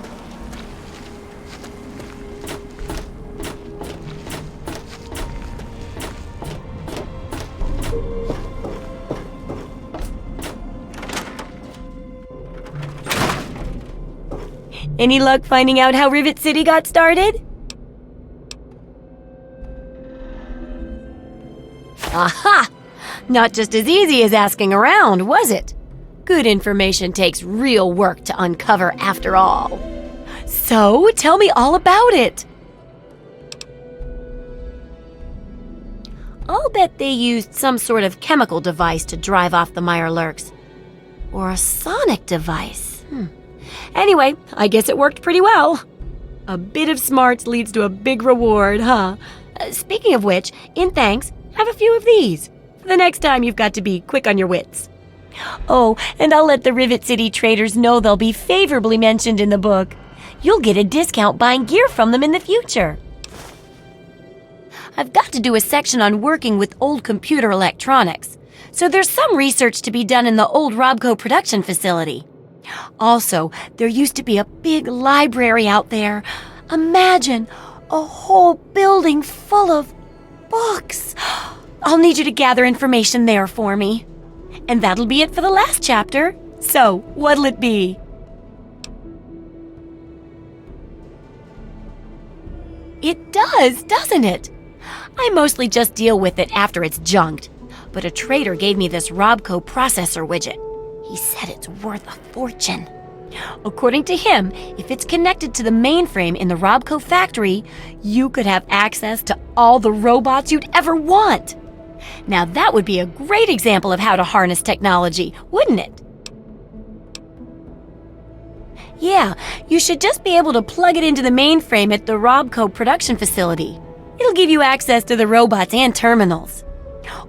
Any luck finding out how Rivet City got started? Aha! Not just as easy as asking around, was it? Good information takes real work to uncover after all. So, tell me all about it. I'll bet they used some sort of chemical device to drive off the Mirelurks. Or a sonic device. Anyway, I guess it worked pretty well. A bit of smarts leads to a big reward, huh? Speaking of which, in thanks, have a few of these. For the next time you've got to be quick on your wits. Oh, and I'll let the Rivet City traders know they'll be favorably mentioned in the book. You'll get a discount buying gear from them in the future. I've got to do a section on working with old computer electronics, so there's some research to be done in the old Robco production facility. Also, there used to be a big library out there. Imagine a whole building full of books. I'll need you to gather information there for me. And that'll be it for the last chapter. So, what'll it be? It does, doesn't it? I mostly just deal with it after it's junked. But a trader gave me this Robco processor widget. He said it's worth a fortune. According to him, if it's connected to the mainframe in the Robco factory, you could have access to all the robots you'd ever want. Now that would be a great example of how to harness technology, wouldn't it? Yeah, you should just be able to plug it into the mainframe at the Robco production facility. It'll give you access to the robots and terminals.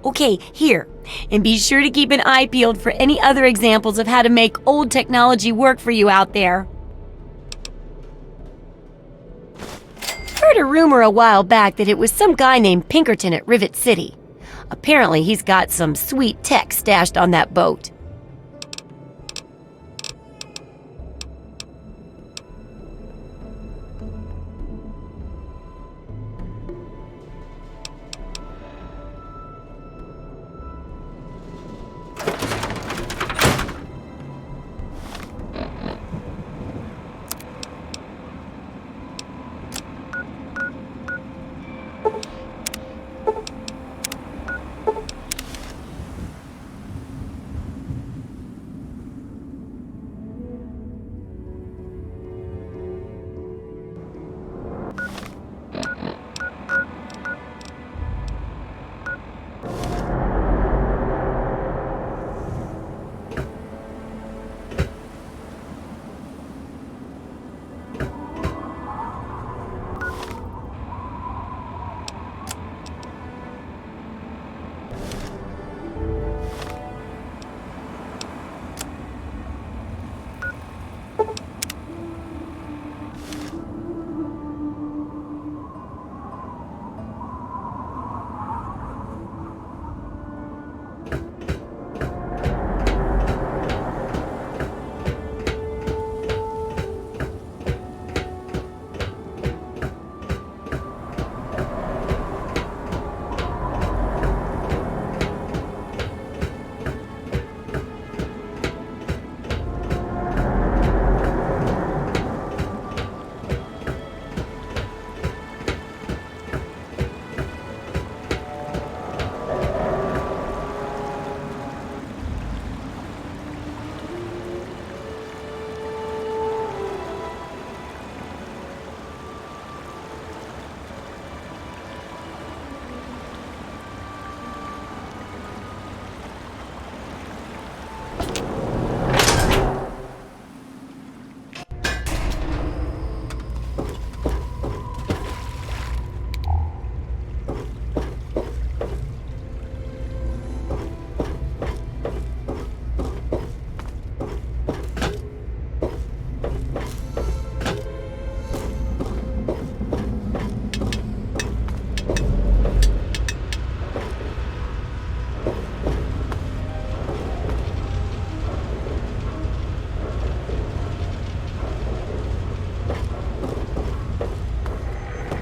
Okay, here. And be sure to keep an eye peeled for any other examples of how to make old technology work for you out there. Heard a rumor a while back that it was some guy named Pinkerton at Rivet City. Apparently he's got some sweet tech stashed on that boat.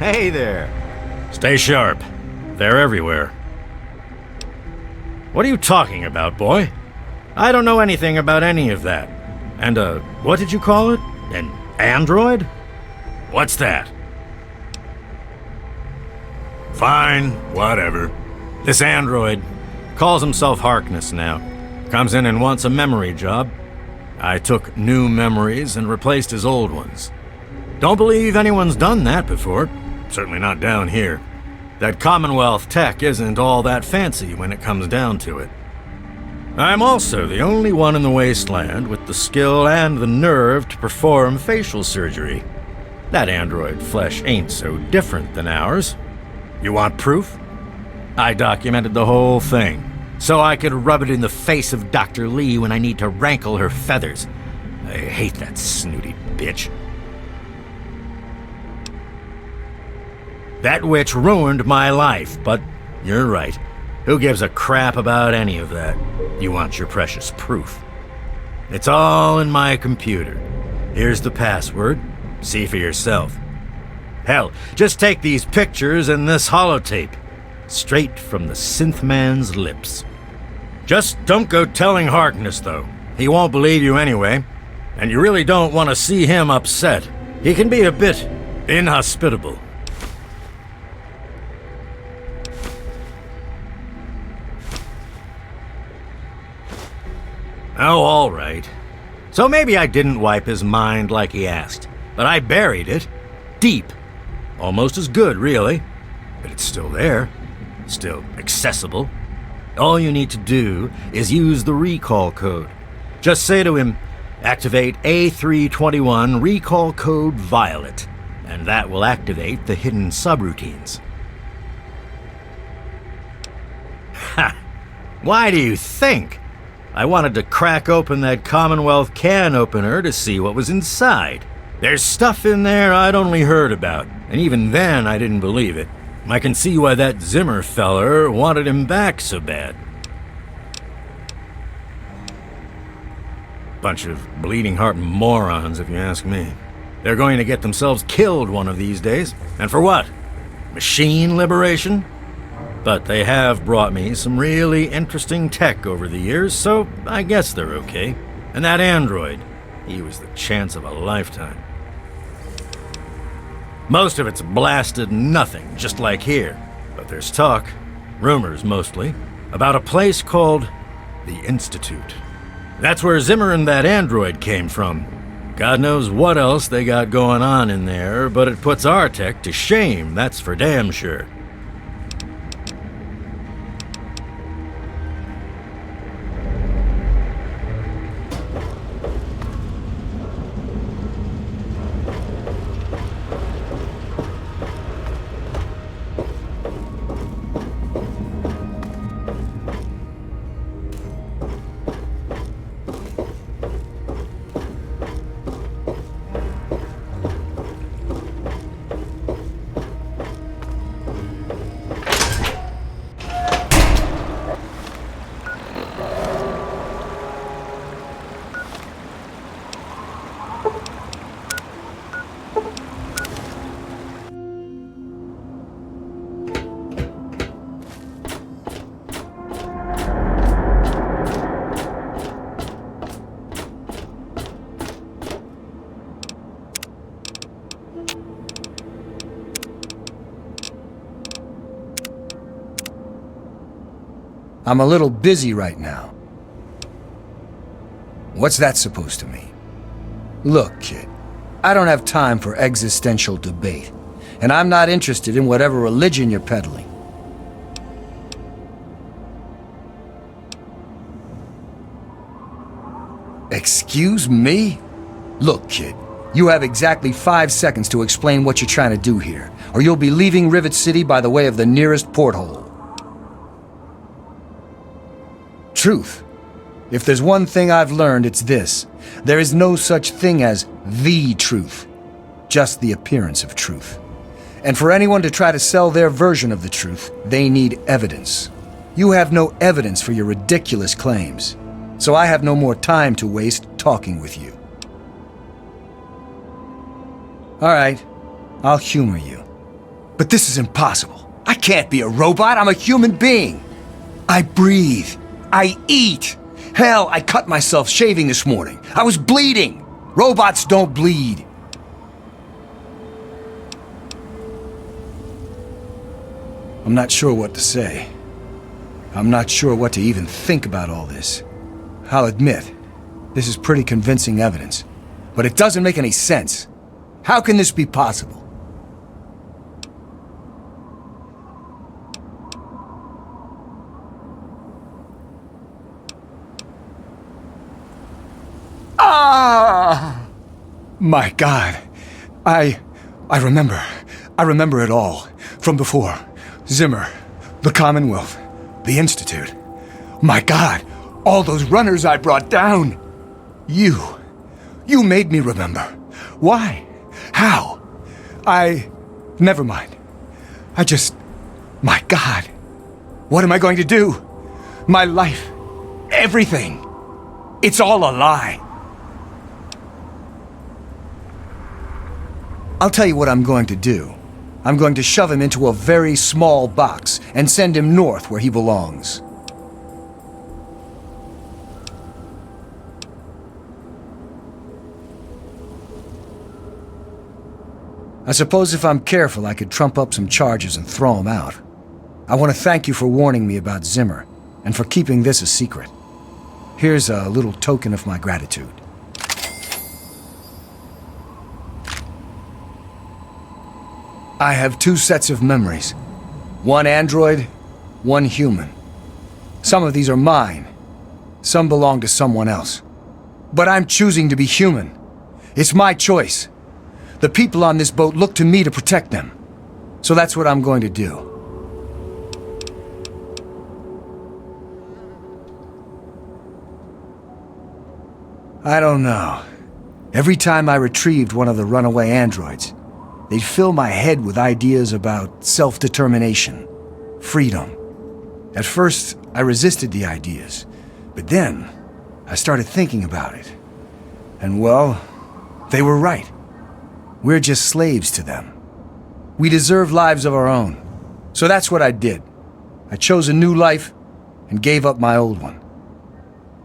Hey there. Stay sharp. They're everywhere. What are you talking about, boy? I don't know anything about any of that. And, what did you call it? An android? What's that? Fine, whatever. This android calls himself Harkness now. Comes in and wants a memory job. I took new memories and replaced his old ones. Don't believe anyone's done that before. Certainly not down here. That Commonwealth tech isn't all that fancy when it comes down to it. I'm also the only one in the wasteland with the skill and the nerve to perform facial surgery. That android flesh ain't so different than ours. You want proof? I documented the whole thing, so I could rub it in the face of Dr. Lee when I need to rankle her feathers. I hate that snooty bitch. That witch ruined my life, but you're right. Who gives a crap about any of that? You want your precious proof. It's all in my computer. Here's the password. See for yourself. Hell, just take these pictures and this holotape. Straight from the Synthman's lips. Just don't go telling Harkness, though. He won't believe you anyway. And you really don't want to see him upset. He can be a bit inhospitable. Oh, all right. So maybe I didn't wipe his mind like he asked, but I buried it deep. Almost as good, really. But it's still there. Still accessible. All you need to do is use the recall code. Just say to him, Activate A321 recall code Violet, and that will activate the hidden subroutines. Ha! Why do you think? I wanted to crack open that Commonwealth can opener to see what was inside. There's stuff in there I'd only heard about, and even then I didn't believe it. I can see why that Zimmer feller wanted him back so bad. Bunch of bleeding heart morons, if you ask me. They're going to get themselves killed one of these days. And for what? Machine liberation? But they have brought me some really interesting tech over the years, so I guess they're okay. And that android, he was the chance of a lifetime. Most of it's blasted nothing, just like here. But there's talk, rumors mostly, about a place called the Institute. That's where Zimmer and that android came from. God knows what else they got going on in there, but it puts our tech to shame, that's for damn sure. I'm a little busy right now. What's that supposed to mean? Look, kid, I don't have time for existential debate, and I'm not interested in whatever religion you're peddling. Excuse me? Look, kid, you have exactly 5 seconds to explain what you're trying to do here, or you'll be leaving Rivet City by the way of the nearest porthole. Truth. If there's one thing I've learned, it's this. There is no such thing as the truth, just the appearance of truth. And for anyone to try to sell their version of the truth, they need evidence. You have no evidence for your ridiculous claims, so I have no more time to waste talking with you. All right, I'll humor you. But this is impossible. I can't be a robot, I'm a human being. I breathe. I eat. Hell, I cut myself shaving this morning. I was bleeding. Robots don't bleed. I'm not sure what to say. I'm not sure what to even think about all this. I'll admit, this is pretty convincing evidence. But it doesn't make any sense. How can this be possible? Ah! My God. I remember. I remember it all. From before. Zimmer. The Commonwealth. The Institute. My God. All those runners I brought down. You made me remember. Why? How? Never mind. My God. What am I going to do? My life. Everything. It's all a lie. I'll tell you what I'm going to do. I'm going to shove him into a very small box and send him north where he belongs. I suppose if I'm careful, I could trump up some charges and throw him out. I want to thank you for warning me about Zimmer, and for keeping this a secret. Here's a little token of my gratitude. I have 2 sets of memories. One android, one human. Some of these are mine. Some belong to someone else. But I'm choosing to be human. It's my choice. The people on this boat look to me to protect them. So that's what I'm going to do. I don't know. Every time I retrieved one of the runaway androids, they'd fill my head with ideas about self-determination, freedom. At first, I resisted the ideas, but then I started thinking about it. And well, they were right. We're just slaves to them. We deserve lives of our own. So that's what I did. I chose a new life and gave up my old one.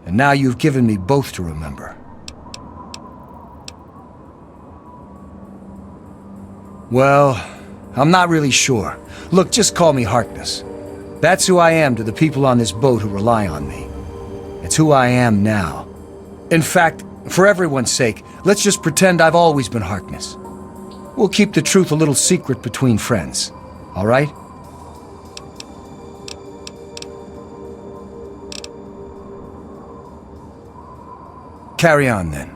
And now you've given me both to remember. Well, I'm not really sure. Look, just call me Harkness. That's who I am to the people on this boat who rely on me. It's who I am now. In fact, for everyone's sake, let's just pretend I've always been Harkness. We'll keep the truth a little secret between friends, all right? Carry on then.